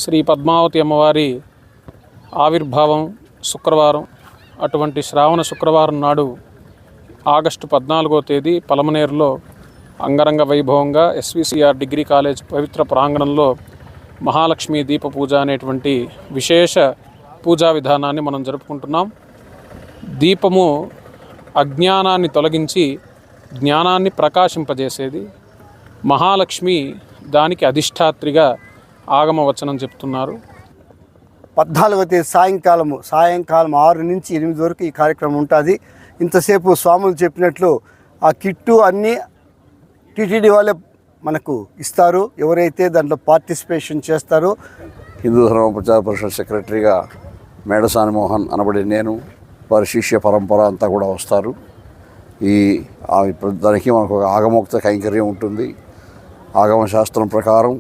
శ్రీ పద్మావతి అమ్మవారి ఆవిర్భావం శుక్రవారం. అటువంటి శ్రావణ శుక్రవారం నాడు ఆగస్టు 14వ తేదీ పలమనేరులో అంగరంగ వైభవంగా ఎస్విసిఆర్ డిగ్రీ కాలేజ్ పవిత్ర ప్రాంగణంలో మహాలక్ష్మి దీప పూజ అనేటువంటి విశేష పూజా విధానాన్ని మనం జరుపుకుంటున్నాం. దీపము అజ్ఞానాన్ని తొలగించి జ్ఞానాన్ని ప్రకాశింపజేసేది. మహాలక్ష్మి దానికి అధిష్టాత్రిగా ఆగమవచనం చెప్తున్నారు. 14వ తేదీ సాయంకాలం 6 నుంచి 8 వరకు ఈ కార్యక్రమం ఉంటుంది. ఇంతసేపు స్వాములు చెప్పినట్లు ఆ కిట్టు అన్నీ టీటీడీ వాళ్ళే మనకు ఇస్తారు. ఎవరైతే దాంట్లో పార్టిసిపేషన్ చేస్తారో హిందూ ధర్మ ప్రచార పరిషత్ సెక్రటరీగా మేడసాని మోహన్ అనబడి నేను, వారి శిష్య పరంపర అంతా కూడా వస్తారు. దానికి మనకు ఒక ఆగమోక్త కైంకర్యం ఉంటుంది. ఆగమ శాస్త్రం ప్రకారం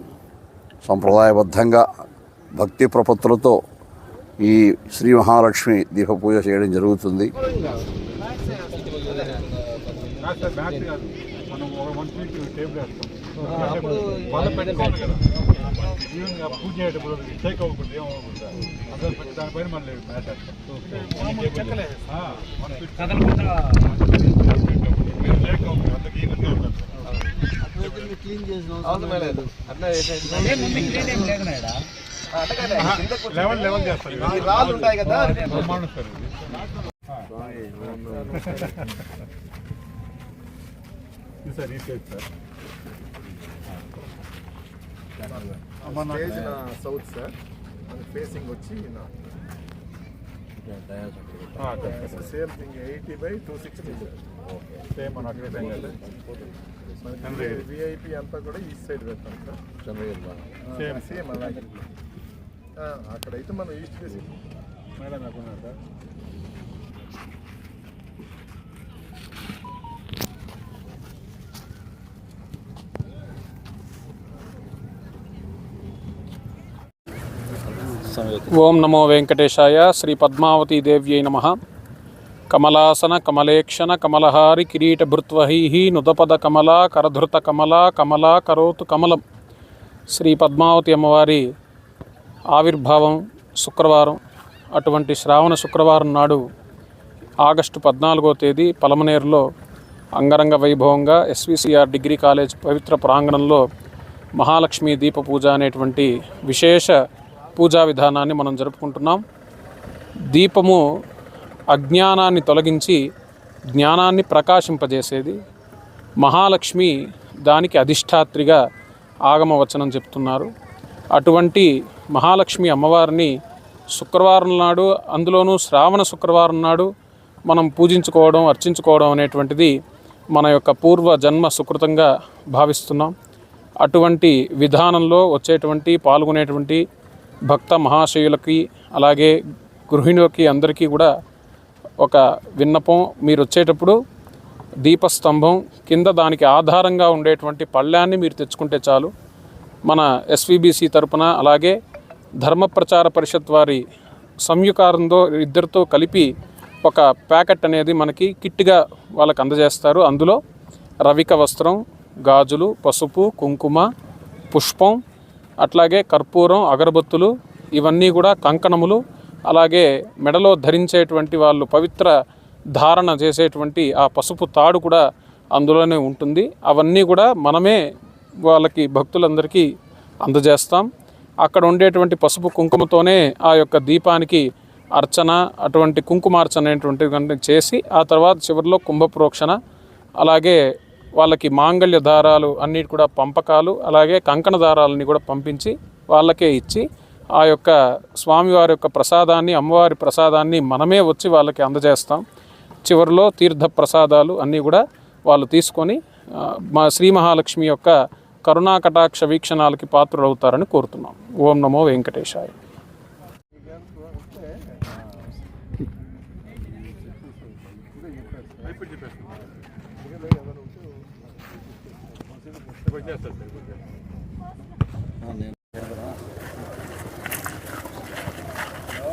సంప్రదాయబద్ధంగా భక్తి ప్రపత్తులతో ఈ శ్రీ మహాలక్ష్మి దీప పూజ చేయడం జరుగుతుంది. లెవెల్ చేస్తారు. రాళ్ళు ఉంటాయి కదా, సౌత్ సార్ ఫేసింగ్ వచ్చి సేమ్ థింగ్ 80/260 సేమ్ మన విఐపి అంతా కూడా ఈస్ట్ సైడ్ పెడతాం సార్. సేమ్ అలాగే అక్కడైతే మనం ఈస్ట్ ఫేసింగ్ మేడం అనుకున్నా సార్. ఓం నమో వెంకటేశాయ. శ్రీ పద్మావతీ దేవ్యై నమః. కమలాసన కమలేక్షణ కమలహారి కిరీట భృత్వహీ నుదపద కమలా కరధృత కమలా కమలా కరోతు కమలం. శ్రీ పద్మావతి అమ్మవారి ఆవిర్భావం శుక్రవారం. అటువంటి శ్రావణ శుక్రవారం నాడు ఆగస్టు 14వ తేదీ పలమనేరులో అంగరంగ వైభవంగా ఎస్విసిఆర్ డిగ్రీ కాలేజ్ పవిత్ర ప్రాంగణంలో మహాలక్ష్మి దీప పూజ అనేటువంటి విశేష పూజా విధానాన్ని మనం జరుపుకుంటున్నాం. దీపము అజ్ఞానాన్ని తొలగించి జ్ఞానాన్ని ప్రకాశింపజేసేది. మహాలక్ష్మి దానికి అధిష్టాత్రిగా ఆగమవచనం చెప్తున్నారు. అటువంటి మహాలక్ష్మి అమ్మవారిని శుక్రవారం నాడు, అందులోనూ శ్రావణ శుక్రవారం నాడు మనం పూజించుకోవడం, అర్చించుకోవడం అనేటువంటిది మన యొక్క పూర్వ జన్మ సుకృతంగా భావిస్తున్నాం. అటువంటి విధానంలో పాల్గొనేటువంటి భక్త మహాశయులకి అలాగే గృహిణులకి అందరికీ కూడా ఒక విన్నపం, మీరు వచ్చేటప్పుడు దీపస్తంభం కింద దానికి ఆధారంగా ఉండేటువంటి పళ్ళాన్ని మీరు తెచ్చుకుంటే చాలు. మన ఎస్విబిసి తరపున అలాగే ధర్మ ప్రచార పరిషత్ వారి సంయుకారంతో ఇద్దరితో కలిపి ఒక ప్యాకెట్ అనేది మనకి కిట్గా వాళ్ళకి అందజేస్తారు. అందులో రవిక వస్త్రం, గాజులు, పసుపు, కుంకుమ, పుష్పం, అట్లాగే కర్పూరం, అగరబత్తులు, ఇవన్నీ కూడా కంకణములు, అలాగే మెడలో ధరించేటువంటి వాళ్ళు పవిత్ర ధారణ చేసేటువంటి ఆ పసుపు తాడు కూడా అందులోనే ఉంటుంది. అవన్నీ కూడా మనమే వాళ్ళకి భక్తులందరికీ అందజేస్తాం. అక్కడ ఉండేటువంటి పసుపు కుంకుమతోనే ఆ యొక్క దీపానికి అర్చన, అటువంటి కుంకుమార్చన అనేటువంటి చేసి ఆ తర్వాత చివరిలో కుంభప్రోక్షణ, అలాగే వాళ్ళకి మాంగళ్య దారాలు అన్నిటి కూడా పంపకాలు, అలాగే కంకణ దారాలని కూడా పంపించి వాళ్ళకే ఇచ్చి ఆ యొక్క స్వామివారి యొక్క ప్రసాదాన్ని, అమ్మవారి ప్రసాదాన్ని మనమే వచ్చి వాళ్ళకి అందజేస్తాం. చివరిలో తీర్థ ప్రసాదాలు అన్నీ కూడా వాళ్ళు తీసుకొని మా శ్రీ మహాలక్ష్మి యొక్క కరుణా కటాక్ష వీక్షణాలకి పాత్రులవుతారని కోరుతున్నాం. ఓం నమో వెంకటేశాయ.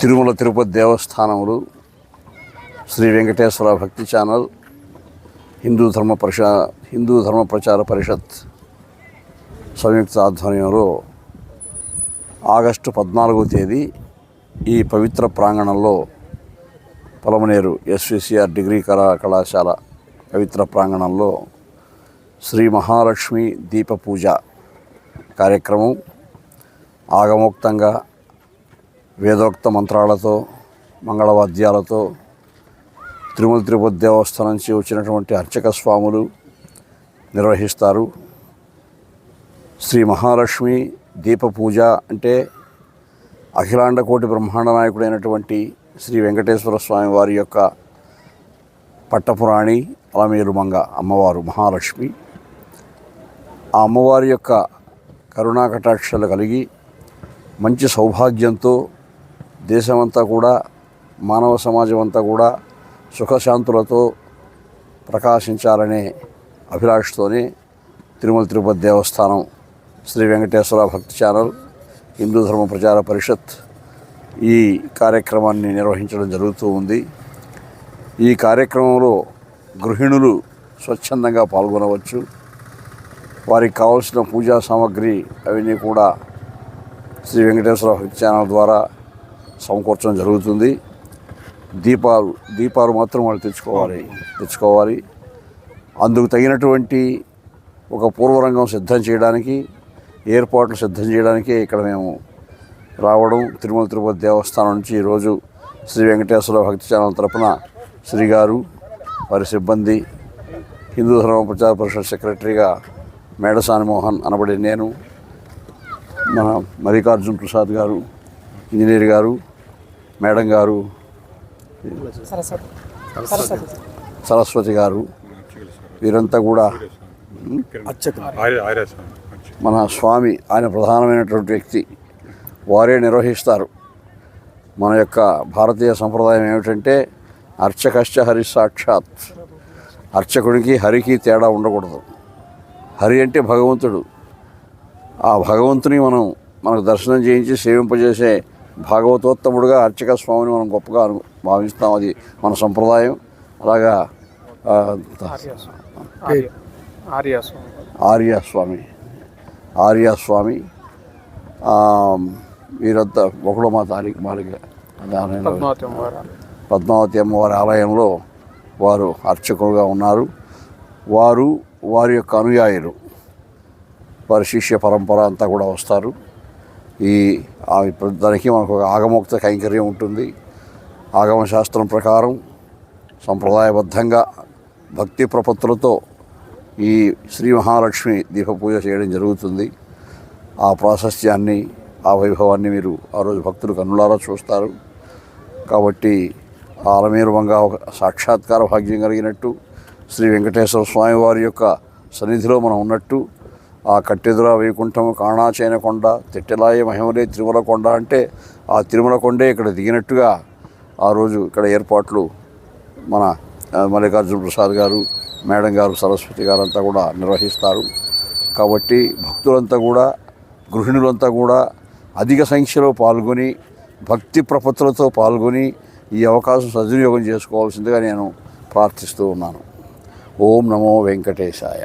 తిరుమల తిరుపతి దేవస్థానములు, శ్రీ వెంకటేశ్వర భక్తి ఛానల్, హిందూ ధర్మ ప్రచార పరిషత్ సంయుక్త ఆధ్వర్యంలో ఆగస్టు 14వ తేదీ ఈ పవిత్ర ప్రాంగణంలో పలమనేరు ఎస్విసిఆర్ డిగ్రీ కళాశాల పవిత్ర ప్రాంగణంలో శ్రీ మహాలక్ష్మి దీప పూజ కార్యక్రమం ఆగమోక్తంగా వేదోక్త మంత్రాలతో మంగళవాద్యాలతో తిరుమల తిరుపతి దేవస్థానం నుంచి వచ్చినటువంటి అర్చక స్వాములు నిర్వహిస్తారు. శ్రీ మహాలక్ష్మి దీప పూజ అంటే అఖిలాండ కోటి బ్రహ్మాండ నాయకుడైనటువంటి శ్రీ వెంకటేశ్వర స్వామి వారి యొక్క పట్టపురాణి అలమేలు మంగ అమ్మవారు మహాలక్ష్మి. ఆ అమ్మవారి యొక్క కరుణా కటాక్షాలు కలిగి మంచి సౌభాగ్యంతో దేశమంతా కూడా మానవ సమాజం అంతా కూడా సుఖశాంతులతో ప్రకాశించాలనే అభిలాషతోనే తిరుమల తిరుపతి దేవస్థానం, శ్రీ వెంకటేశ్వర భక్తి ఛానల్, హిందూ ధర్మ ప్రచార పరిషత్ ఈ కార్యక్రమాన్ని నిర్వహించడం జరుగుతూ ఉంది. ఈ కార్యక్రమంలో గృహిణులు స్వచ్ఛందంగా పాల్గొనవచ్చు. వారికి కావాల్సిన పూజా సామాగ్రి అవన్నీ కూడా శ్రీ వెంకటేశ్వర భక్తి ఛానల్ ద్వారా సమకూర్చడం జరుగుతుంది. దీపాలు మాత్రం వాళ్ళు తెచ్చుకోవాలి. అందుకు తగినటువంటి ఒక పూర్వరంగం సిద్ధం చేయడానికి, ఏర్పాట్లు సిద్ధం చేయడానికే ఇక్కడ మేము రావడం. తిరుమల తిరుపతి దేవస్థానం నుంచి ఈరోజు శ్రీ వెంకటేశ్వర భక్తి ఛానల్ తరపున శ్రీ గారు, వారి సిబ్బంది, హిందూ ధర్మ ప్రచార పరిషత్ సెక్రటరీగా మేడసాని మోహన్ అనబడి నేను, మన మల్లికార్జున్ ప్రసాద్ గారు, ఇంజనీర్ గారు, మేడం గారు, సరస్వతి గారు, వీరంతా కూడా మన స్వామి, ఆయన ప్రధానమైనటువంటి వ్యక్తి, వారే నిర్వహిస్తారు. మన యొక్క భారతీయ సంప్రదాయం ఏమిటంటే అర్చకశ్చ హరి సాక్షాత్, అర్చకుడికి హరికి తేడా ఉండకూడదు. హరి అంటే భగవంతుడు. ఆ భగవంతుని మనకు దర్శనం చేయించి సేవింపజేసే భాగవతోత్తముడుగా అర్చక స్వామిని మనం గొప్పగా భావిస్తాం. అది మన సంప్రదాయం. అలాగా ఆర్యస్వామి వీరంతా ఒకడో మా మాలిక పద్మావతి అమ్మవారి ఆలయంలో వారు అర్చకులుగా ఉన్నారు. వారి యొక్క అనుయాయులు, వారి శిష్య పరంపర అంతా కూడా వస్తారు. దానికి మనకు ఒక ఆగమోక్త కైంకర్యం ఉంటుంది. ఆగమ శాస్త్రం ప్రకారం సంప్రదాయబద్ధంగా భక్తి ప్రపత్తులతో ఈ శ్రీ మహాలక్ష్మి దీప పూజ చేయడం జరుగుతుంది. ఆ ప్రాశస్త్యాన్ని, ఆ వైభవాన్ని మీరు ఆ రోజు భక్తులు కన్నులారా చూస్తారు. కాబట్టి ఆలమేలు మంగ ఒక సాక్షాత్కార భాగ్యం కలిగినట్టు, శ్రీ వెంకటేశ్వర స్వామి వారి యొక్క సన్నిధిలో మనం ఉన్నట్టు, ఆ కట్టెదుర వైకుంఠం కాణాచైన కొండ తిట్టెలాయ మహిమలే తిరుమల కొండ అంటే ఆ తిరుమల కొండే ఇక్కడ దిగినట్టుగా ఆ రోజు ఇక్కడ ఏర్పాట్లు మన మల్లికార్జున ప్రసాద్ గారు, మేడం గారు, సరస్వతి గారు అంతా కూడా నిర్వహిస్తారు. కాబట్టి భక్తులంతా కూడా, గృహిణులంతా కూడా అధిక సంఖ్యలో పాల్గొని భక్తి ప్రపత్తులతో పాల్గొని ఈ అవకాశం సద్వినియోగం చేసుకోవాల్సిందిగా నేను ప్రార్థిస్తూ ఉన్నాను. ఓం నమో వెంకటేశాయ.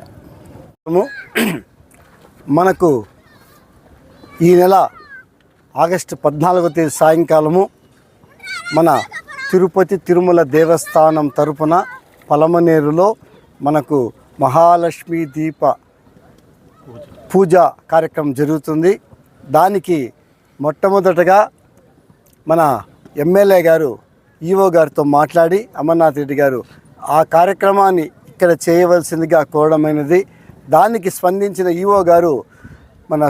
మనకు ఈ నెల ఆగస్టు 14వ తేదీ సాయంకాలము మన తిరుపతి తిరుమల దేవస్థానం తరపున పలమనేరులో మనకు మహాలక్ష్మి దీప పూజ కార్యక్రమం జరుగుతుంది. దానికి మొట్టమొదటగా మన ఎమ్మెల్యే గారు ఈవో గారితో మాట్లాడి అమర్నాథ్ రెడ్డి గారు ఆ కార్యక్రమాన్ని ఇక్కడ చేయవలసిందిగా కోరడమైనది. దానికి స్పందించిన ఈవో గారు మన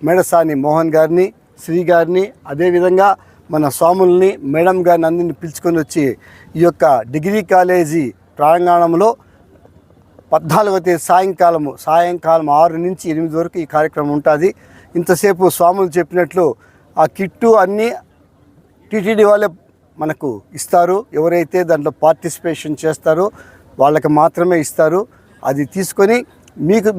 మేడసాని మోహన్ గారిని, శ్రీ గారిని, అదేవిధంగా మన స్వాముల్ని, మేడం గారిని అందరినీ పిలుచుకొని వచ్చి ఈ యొక్క డిగ్రీ కాలేజీ ప్రాంగణంలో 14వ తేదీ సాయంకాలం 6 నుంచి 8 వరకు ఈ కార్యక్రమం ఉంటుంది. ఇంతసేపు స్వాములు చెప్పినట్లు ఆ కిట్టు అన్నీ టీటీడీ వాళ్ళే మనకు ఇస్తారు. ఎవరైతే దాంట్లో పార్టిసిపేషన్ చేస్తారో వాళ్ళకి మాత్రమే ఇస్తారు. అది తీసుకొని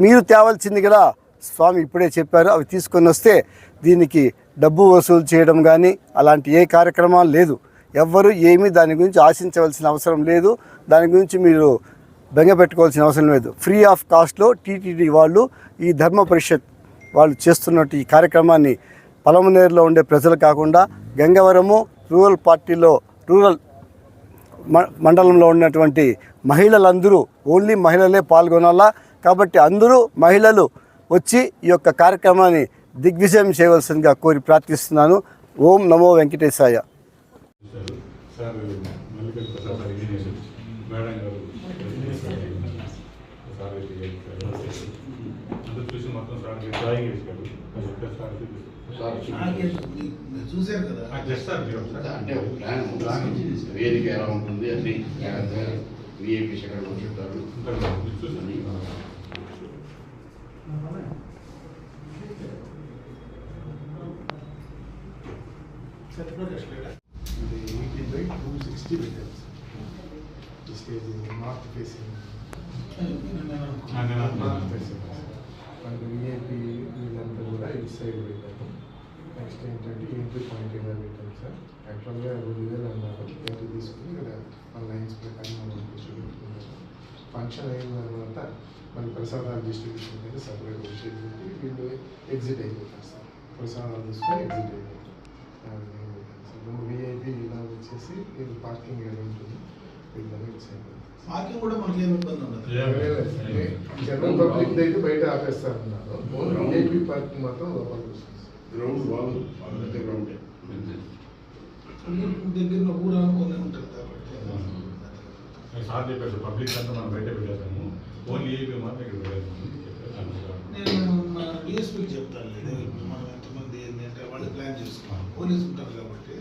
మీరు తేవాల్సింది కూడా స్వామి ఇప్పుడే చెప్పారు. అవి తీసుకొని వస్తే దీనికి డబ్బు వసూలు చేయడం కానీ అలాంటి ఏ కార్యక్రమాలు లేదు. ఎవ్వరు ఏమీ దాని గురించి ఆశించవలసిన అవసరం లేదు. దాని గురించి మీరు బెంగ పెట్టుకోవాల్సిన అవసరం లేదు. ఫ్రీ ఆఫ్ కాస్ట్లో టీటీడీ వాళ్ళు, ఈ ధర్మ పరిషత్ వాళ్ళు చేస్తున్నట్టు ఈ కార్యక్రమాన్ని పలమనేరులో ఉండే ప్రజలు కాకుండా గంగవరము రూరల్ మండలంలో ఉన్నటువంటి మహిళలందరూ ఓన్లీ మహిళలే పాల్గొనాలా. కాబట్టి అందరూ మహిళలు వచ్చి ఈ యొక్క కార్యక్రమాన్ని దిగ్విజయం చేయవలసిందిగా కోరి ప్రార్థిస్తున్నాను. ఓం నమో వెంకటేశాయ. చూసారు కదా అంటే ప్లాన్ వేదిక ఎలా ఉంటుంది అన్ని విఐపీస్ ఎక్కడ కూర్చుంటారు ఇది 260 పెట్టారు stage north facing north facing మనకు విఐపీ వీళ్ళంతా కూడా ఇటు సైడ్ పెట్టారు. నెక్స్ట్ ఏంటంటే ఎంట్రీ పాయింట్ ఎలా పెట్టాం సార్. యాక్చువల్గా 2000 అన్నారు, ఎంట్రీ తీసుకుని ఇక్కడ మన లైన్స్ ప్రకారం మనం కూర్చోబెట్టుకున్నాము. ఫంక్షన్ అయిన తర్వాత మన ప్రసాదాలు డిస్ట్రిబ్యూషన్ మీద సపరేట్ వచ్చేది వీళ్ళు ఎగ్జిట్ అయిపోతారు సార్. ప్రసాదాలు తీసుకొని ఎగ్జిట్ అయిపోతారు. రెండు విఐపీ ఇలా వచ్చేసి ఇది పార్కింగ్ ఏరియా ఉంటుంది, వీళ్ళని ఇచ్చేది. పార్కింగ్ కూడా మనకి ఏమి ఇబ్బంది ఉండదు. జనరల్ పబ్లిక్ అయితే బయట ఆపేస్తారన్నారు. విఐపీ పార్కింగ్ మాత్రం లోపలికి వస్తుంది. గ్రౌండ్ వాళ్ళు గ్రౌండ్ దగ్గర ఊరు అనుకునే ఉంటుంది కాబట్టి సార్ చెప్పారు పబ్లిక్ అంతా మనం బయట పెట్టేస్తాము, ఓన్లీ ఏపీ మాత్రం ఇక్కడ పెట్టేస్తాము. నేను మన డిఎస్పీకి చెప్తాను. లేదు మనం ఎంతమంది ఏంటంటే వాళ్ళు ప్లాన్ చేసుకున్నాం, పోలీసు ఉంటారు కాబట్టి